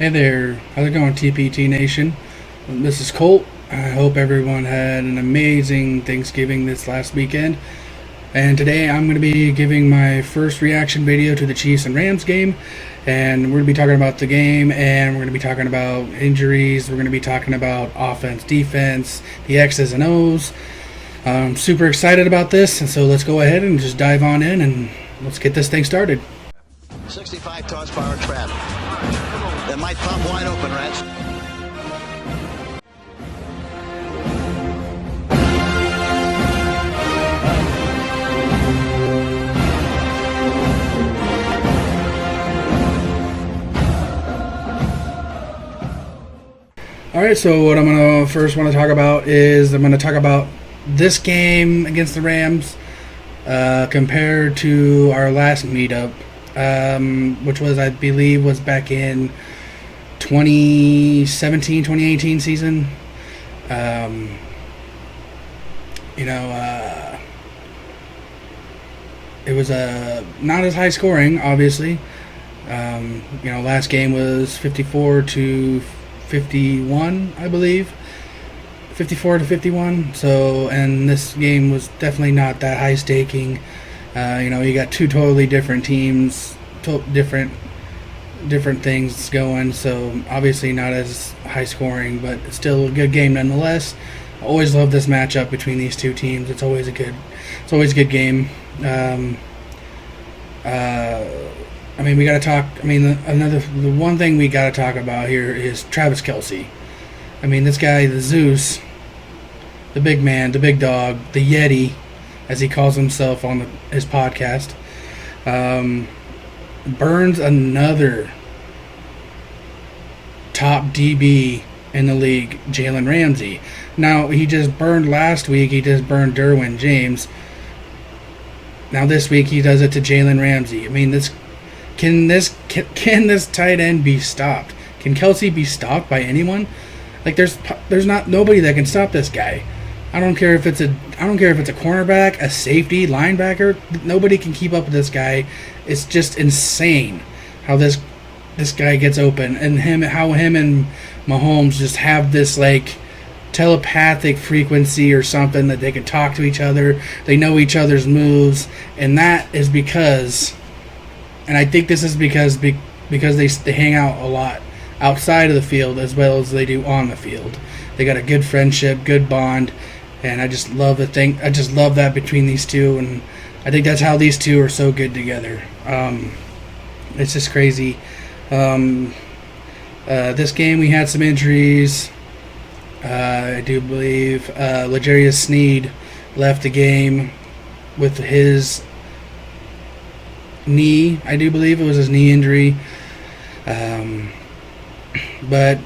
Hey there, how's it going, TPT Nation? This is Colt. I hope everyone had an amazing Thanksgiving this last weekend. And today I'm going to be giving my first reaction video to the Chiefs and Rams game. And we're going to be talking about the game, and we're going to be talking about injuries. We're going to be talking about offense, defense, the X's and O's. I'm super excited about this, and so let's go ahead and just dive on in and let's get this thing started. 65 horsepower trap. That might pop wide open, Rats. Alright, so what I'm going to first want to talk about is I'm going to talk about this game against the Rams compared to our last meetup, which was, I believe, was back in 2017, 2018 season. It was not as high scoring, obviously. Last game was 54-51, I believe. 54-51. So, and this game was definitely not that high staking. You got two totally different teams, different things going. So obviously not as high scoring, but it's still a good game nonetheless. I always love this matchup between these two teams. It's always a good game. We got to talk. The one thing we got to talk about here is Travis Kelce. This guy, the Zeus, the big man, the big dog, the Yeti, as he calls himself on his podcast, burns another top DB in the league, Jalen Ramsey. Now, he just burned last week. He just burned Derwin James. Now this week he does it to Jalen Ramsey. Can this tight end be stopped? Can Kelce be stopped by anyone? There's not nobody that can stop this guy. I don't care if it's a cornerback, a safety, linebacker. Nobody can keep up with this guy. It's just insane how this guy gets open, and how him and Mahomes just have this telepathic frequency or something that they can talk to each other. They know each other's moves, and that is because, and I think this is because they hang out a lot outside of the field as well as they do on the field. They got a good friendship, good bond, and I just love that between these two, and I think that's how these two are so good together. It's just crazy. This game we had some injuries. I do believe L'Jarius Sneed left the game with his knee. I do believe it was his knee injury. But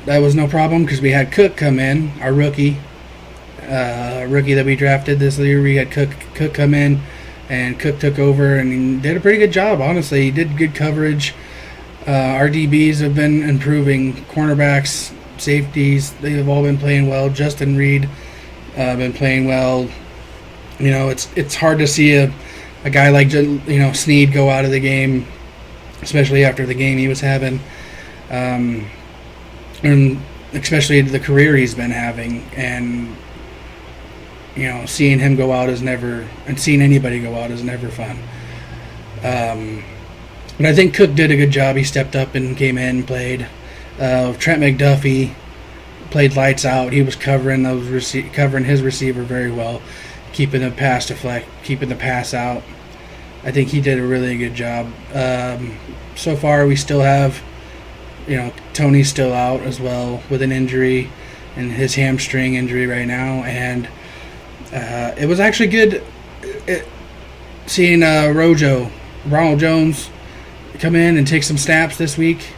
that was no problem because we had Cook come in, our rookie that we drafted this year. We had Cook come in, and Cook took over and he did a pretty good job, honestly. He did good coverage. Our DBs have been improving. Cornerbacks, safeties, they have all been playing well. Justin Reed been playing well. It's hard to see a guy like Sneed go out of the game, especially after the game he was having, and especially the career he's been having. And seeing him go out is never, and seeing anybody go out is never fun. But I think Cook did a good job. He stepped up and came in and played. Trent McDuffie played lights out. He was covering his receiver very well, keeping the pass deflect, keeping the pass out. I think he did a really good job. So far, we still have, Tony's still out as well with an injury, and his hamstring injury right now. And it was actually good seeing Ronald Jones come in and take some snaps this week.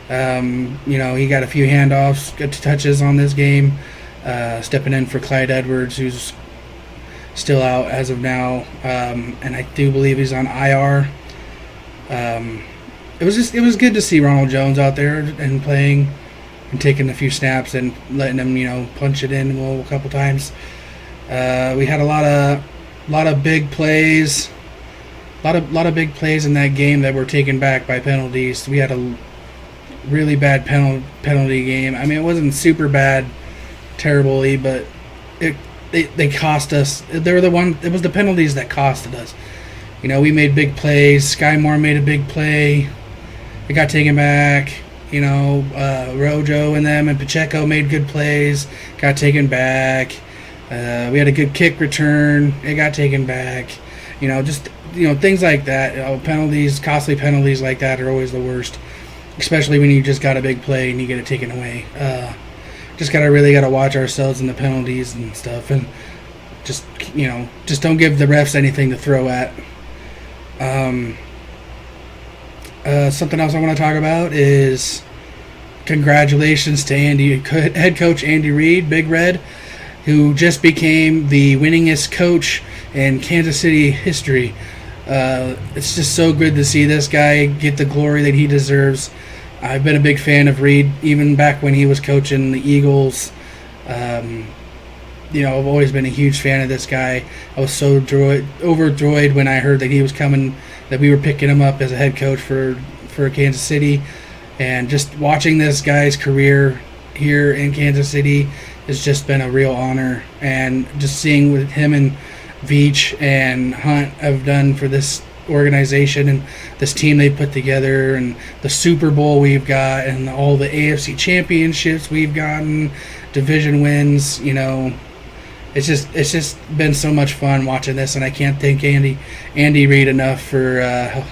He got a few handoffs, good touches on this game, stepping in for Clyde Edwards, who's still out as of now, and I do believe he's on IR. It was good to see Ronald Jones out there and playing and taking a few snaps and letting him punch it in a couple times. We had a lot of big plays. A lot of big plays in that game that were taken back by penalties. We had a really bad penalty game. I mean, it wasn't super bad, terribly, but they cost us. They were the one. It was the penalties that costed us. We made big plays. Sky Moore made a big play. It got taken back. Rojo and them and Pacheco made good plays. Got taken back. We had a good kick return. It got taken back. Things like that. Penalties, costly penalties like that are always the worst, especially when you just got a big play and you get it taken away. Just really gotta watch ourselves in the penalties and stuff, and just don't give the refs anything to throw at. Something else I want to talk about is congratulations to head coach Andy Reid, Big Red, who just became the winningest coach in Kansas City history. It's just so good to see this guy get the glory that he deserves. I've been a big fan of Reid, even back when he was coaching the Eagles. I've always been a huge fan of this guy. I was so overjoyed when I heard that he was coming, that we were picking him up as a head coach for Kansas City. And just watching this guy's career here in Kansas City has just been a real honor. And just seeing what him and Veach and Hunt have done for this organization and this team they put together, and the Super Bowl we've got, and all the AFC championships we've gotten, division wins, it's just been so much fun watching this, and I can't thank Andy Reid enough for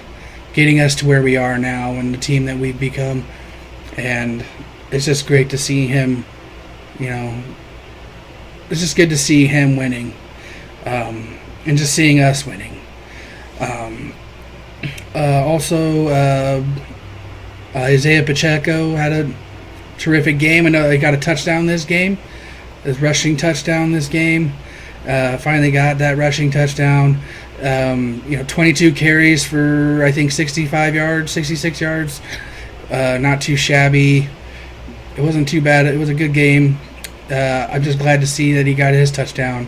getting us to where we are now and the team that we've become. And it's just great to see him, it's just good to see him winning, and just seeing us winning. Also, Isaiah Pacheco had a terrific game. I know they got a touchdown this game, a rushing touchdown this game. Finally got that rushing touchdown. 22 carries for, I think, 65 yards, 66 yards. Not too shabby. It wasn't too bad. It was a good game. I'm just glad to see that he got his touchdown.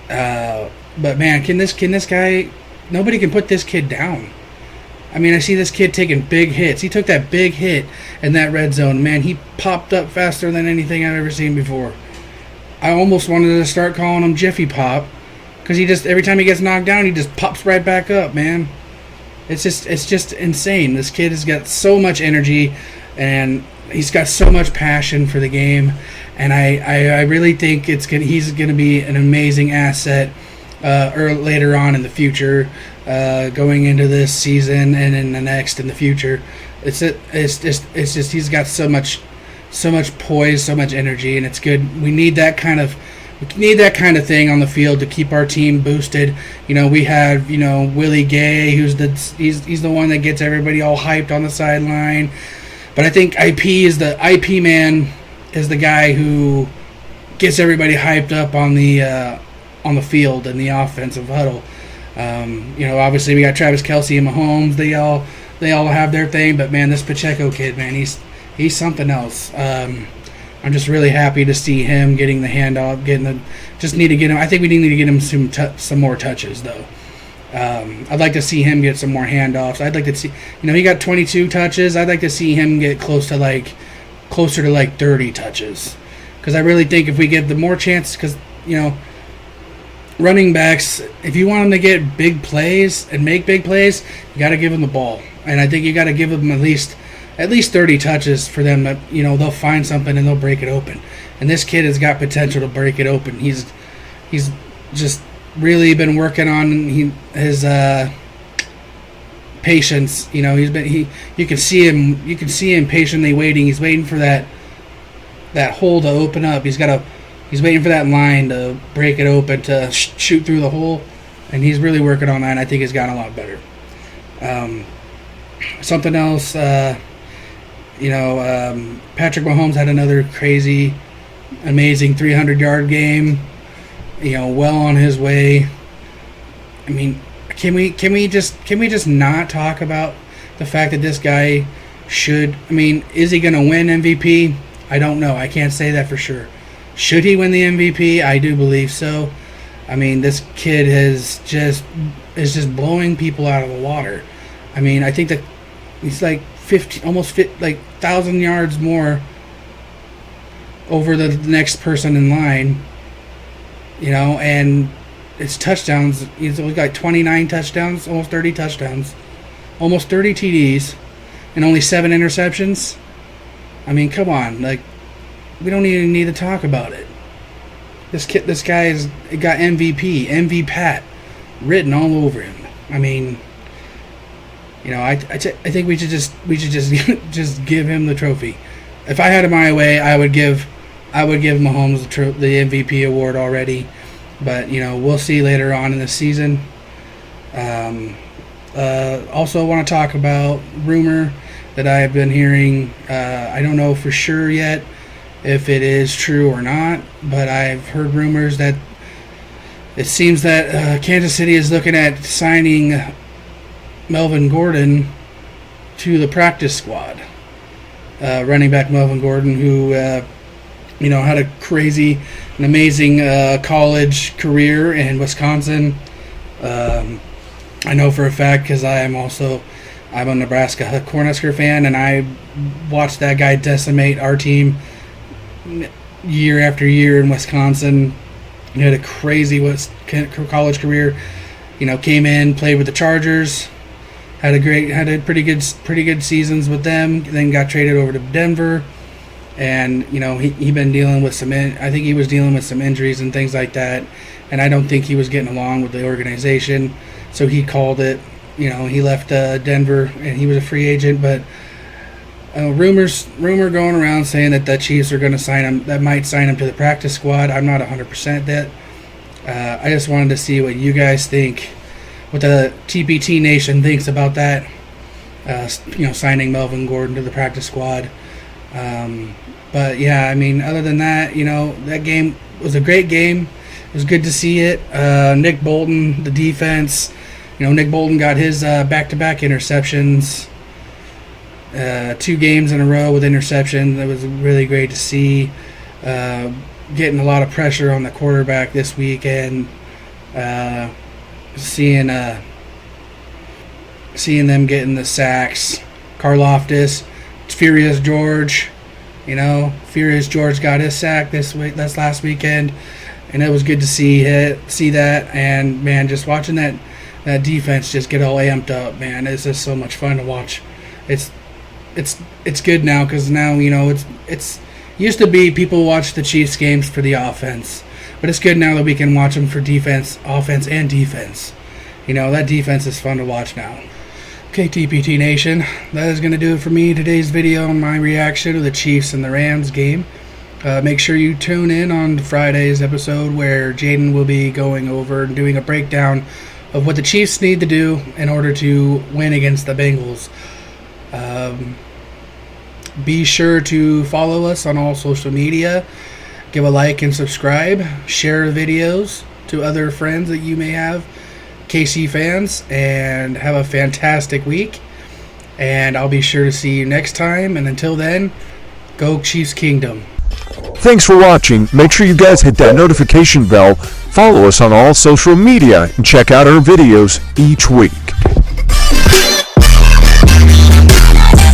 But man, can this guy? Nobody can put this kid down. I mean, I see this kid taking big hits. He took that big hit in that red zone. Man, he popped up faster than anything I've ever seen before. I almost wanted to start calling him Jiffy Pop, because he just, every time he gets knocked down, he just pops right back up, man. It's just insane. This kid has got so much energy, and he's got so much passion for the game, and I really think he's going to be an amazing asset later on in the future, going into this season and in the next, in the future. It's just he's got so much poise, so much energy, and it's good. We need that kind of thing on the field to keep our team boosted. We have Willie Gay, he's the one that gets everybody all hyped on the sideline. But I think IP man is the guy who gets everybody hyped up on the field and the offensive huddle. Obviously we got Travis Kelce and Mahomes. They all have their thing, but man, this Pacheco kid, man, he's something else. I'm just really happy to see him getting the handoff, just need to get him. I think we need to get him some more touches though. I'd like to see him get some more handoffs. I'd like to see, he got 22 touches. I'd like to see him get closer to 30 touches, because I really think if we give them more chance, because running backs, if you want them to get big plays and make big plays, you got to give them the ball, and I think you got to give them at least 30 touches for them that they'll find something and they'll break it open. And this kid has got potential to break it open. He's just really been working on his patience. You can see him patiently waiting. He's waiting for that hole to open up. He's waiting for that line to break it open, to shoot through the hole, and he's really working on that, and I think he's gotten a lot better. Something else, Patrick Mahomes had another crazy, amazing 300-yard game, well on his way. I mean, can we just not talk about the fact that this guy is he going to win MVP? I don't know. I can't say that for sure. Should he win the MVP? I do believe so. I mean, this kid is just blowing people out of the water. I mean, I think that he's like like 1,000 yards more over the next person in line, and it's touchdowns. He's got 29 touchdowns, almost 30 touchdowns, almost 30 TDs, and only 7 interceptions. I mean, come on, like, we don't even need to talk about it. This guy has got MV Pat written all over him. I mean, I think we should just just give him the trophy. If I had it my way, I would give Mahomes the MVP award already. But we'll see later on in the season. Also, want to talk about rumor that I have been hearing. I don't know for sure yet if it is true or not, but I've heard rumors that it seems that Kansas City is looking at signing Melvin Gordon to the practice squad. Running back Melvin Gordon, who had a crazy and amazing college career in Wisconsin. I know for a fact because I'm a Nebraska Cornhusker fan, and I watched that guy decimate our team year after year in Wisconsin. He had a crazy college career. Came in, played with the Chargers, had pretty good seasons with them. Then got traded over to Denver, and he been dealing with I think he was dealing with some injuries and things like that, and I don't think he was getting along with the organization. So he called it. He left Denver, and he was a free agent, but. Rumor going around saying that the Chiefs are going to sign him. That might sign him to the practice squad. I'm not 100% that. I just wanted to see what you guys think, what the TPT Nation thinks about that. Signing Melvin Gordon to the practice squad. But yeah, I mean, other than that, that game was a great game. It was good to see it. Nick Bolton, the defense. Nick Bolton got his back-to-back interceptions. 2 games in a row with interceptions. That was really great to see. Getting a lot of pressure on the quarterback this weekend. Seeing them getting the sacks. Karlaftis, Furious George. Furious George got his sack this week. That's last weekend, and it was good to see that. And man, just watching that defense just get all amped up, man. It's just so much fun to watch. It's good now because now it's used to be people watch the Chiefs games for the offense, but it's good now that we can watch them for offense and defense. That defense is fun to watch now. Okay, TPT Nation, that is going to do it for me today's video on my reaction to the Chiefs and the Rams game. Make sure you tune in on Friday's episode where Jaden will be going over and doing a breakdown of what the Chiefs need to do in order to win against the Bengals. Be sure to follow us on all social media. Give a like and subscribe. Share the videos to other friends that you may have, KC fans, and have a fantastic week. And I'll be sure to see you next time. And until then, go Chiefs Kingdom. Thanks for watching. Make sure you guys hit that notification bell, follow us on all social media, and check out our videos each week.